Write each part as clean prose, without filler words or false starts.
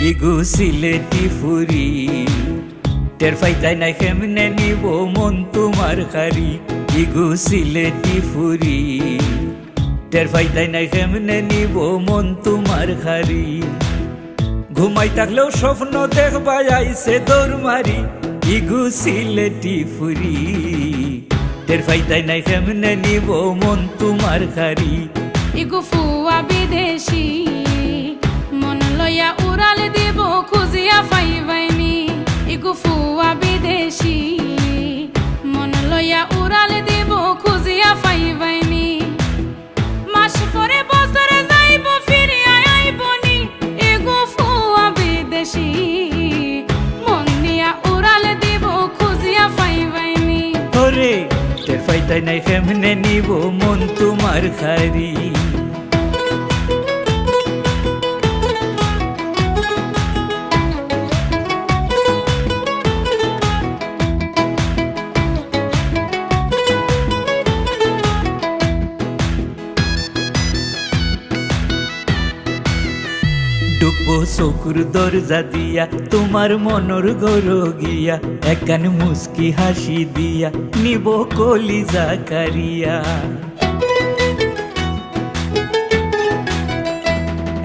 ইগু সিলেটি ফুরি টের ফাইতাই নাই কেমনে নিব মন তোমার খারি ইগু সিলেটি ফুরি টের ফাইতাই নাই কেমনে নিব মন তোমার খারি ঘুমাই থাকলেও স্বপ্ন দেখবা আইছে দৌড় মারি ইগু সিলেটি ফুরি টের ফাইতাই নাই কেমনে নিব মন তোমার খারি ইগু ফুয়া বিদেশি মন লইয়া উড়াল দিব খুঁজিয়া পাইবাইনি ইগু ফুয়া বিদেশি মন লইয়া উড়াল দিব খুঁজিয়া পাইবাইনি মাস পরে বছরে যাইব ফিরিয়া আইবনি ইগু ফুয়া বিদেশি মন নিয়া উড়াল দিব খুঁজিয়া পাইবাইনি ওরে টের ফাইতাই নাই কেমনে নিব মন তোমার খারি ডুবো চকুর দরজা দিয়া তোমার মনর ঘর গিয়া একখান মুস্কি হাসি দিয়া নিব কলিজা কারিয়া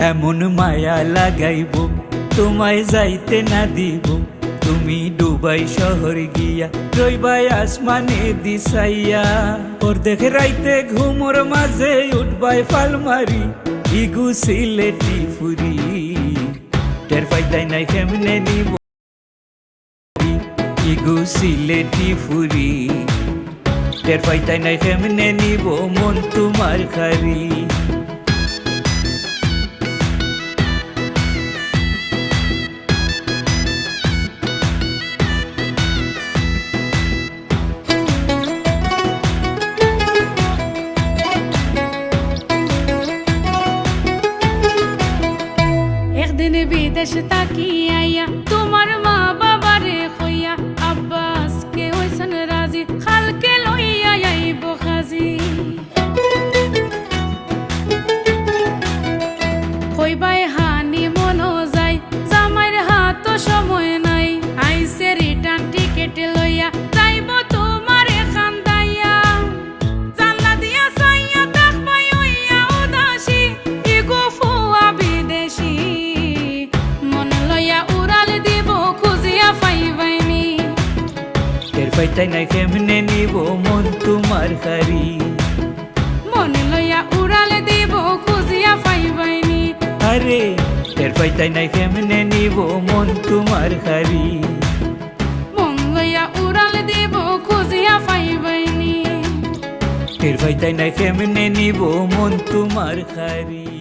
এমন মায়া লাগাইব তোমায় যাইতে না দিব তুমি দুবাই শহর গিয়া রইবাই আসমানে দিশাইয়া ওর দেখে রাইতে ঘুমোর মাঝে উঠবাই ফাল মারি ইগু সিলেটি ফুরি টের ফাইতাই নাই কেমনে নিব ইগু সিলেটি ফুরি টের ফাইতাই নাই কেমনে নিব মন তোমার খারি একদিন বিদেশ তাকি আইয়া তোমার মা বাবারে কইয়া আব্বাসকে হইছেন রাজি খালকে লইয়া আইব খাজি কইবাই হানি মনো যাই জামাইর হাত সময় নাই আইসে রিটার্ন টিকেট লইয়া যাইব তোমার খান্দাইয়া জানলা দিয়া সাইয়া দেখবাই হইয়া উদাসী ইগো ফুয়া বিদেশি টের ফাইতাই নাই কেমনে নিব মন তোমার খারি মন লইয়া উড়াল দিব খুঁজিয়া পাইবাইনি আরে টের ফাইতাই নাই কেমনে নিব মন তোমার খারি মন লইয়া উড়াল দিব খুঁজিয়া পাইবাইনি টের ফাইতাই নাই কেমনে নিব মন তোমার খারি।